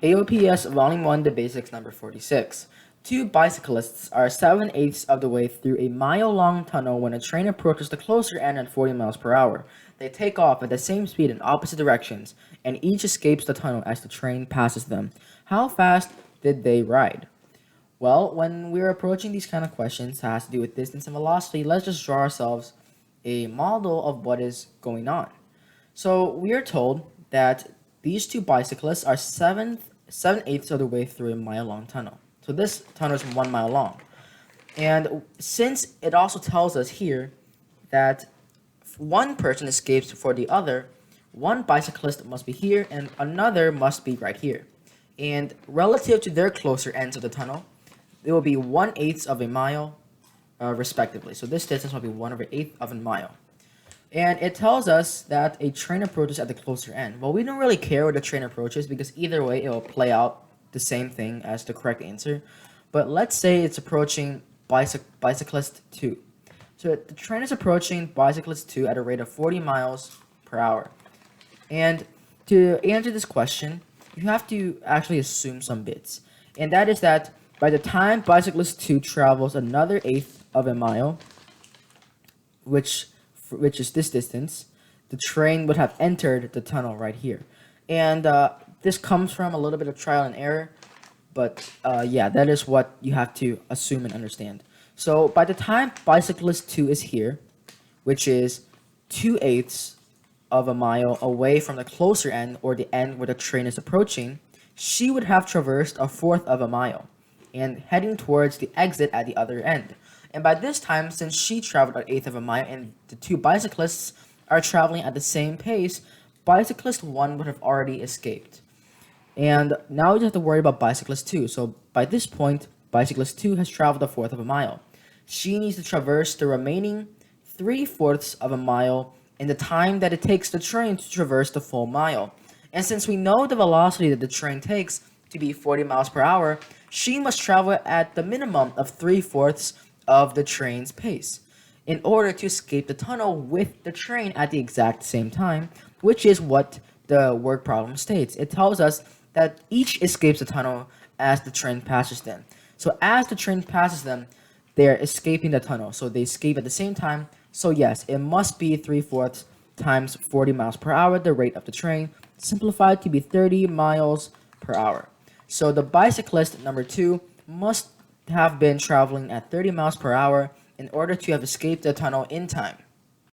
AOPS Volume 1, The Basics, number 46. Two bicyclists are 7/8 of the way through a mile-long tunnel when a train approaches the closer end at 40 miles per hour. They take off at the same speed in opposite directions, and each escapes the tunnel as the train passes them. How fast did they ride? Well, when we're approaching these kind of questions that has to do with distance and velocity, let's just draw ourselves a model of what is going on. So we are told that these two bicyclists are 7/8 of the way through a mile-long tunnel. So this tunnel is 1 mile long. And since it also tells us here that one person escapes for the other, one bicyclist must be here and another must be right here. And relative to their closer ends of the tunnel, it will be 1/8 of a mile, respectively. So this distance will be 1/8 of a mile. And it tells us that a train approaches at the closer end. Well, we don't really care where the train approaches because either way it will play out the same thing as the correct answer. But let's say it's approaching bicyclist 2. So the train is approaching bicyclist 2 at a rate of 40 miles per hour. And to answer this question, you have to actually assume some bits. And that is that by the time bicyclist 2 travels another eighth of a mile, which is this distance, the train would have entered the tunnel right here. And this comes from a little bit of trial and error, but yeah, that is what you have to assume and understand. So by the time bicyclist 2 is here, which is 2/8 of a mile away from the closer end or the end where the train is approaching, she would have traversed a fourth of a mile and heading towards the exit at the other end. And by this time, since she traveled an eighth of a mile and the two bicyclists are traveling at the same pace, bicyclist 1 would have already escaped. And now we just have to worry about bicyclist 2. So by this point, bicyclist 2 has traveled a fourth of a mile. She needs to traverse the remaining 3/4 of a mile in the time that it takes the train to traverse the full mile. And since we know the velocity that the train takes to be 40 miles per hour, she must travel at the minimum of 3/4 of the train's pace in order to escape the tunnel with the train at the exact same time, which is what the word problem states. It tells us that each escapes the tunnel as the train passes them. So as the train passes them, they're escaping the tunnel. So they escape at the same time. So yes, it must be 3/4 times 40 miles per hour, the rate of the train, simplified to be 30 miles per hour. So the bicyclist number 2 must have been traveling at 30 miles per hour in order to have escaped the tunnel in time.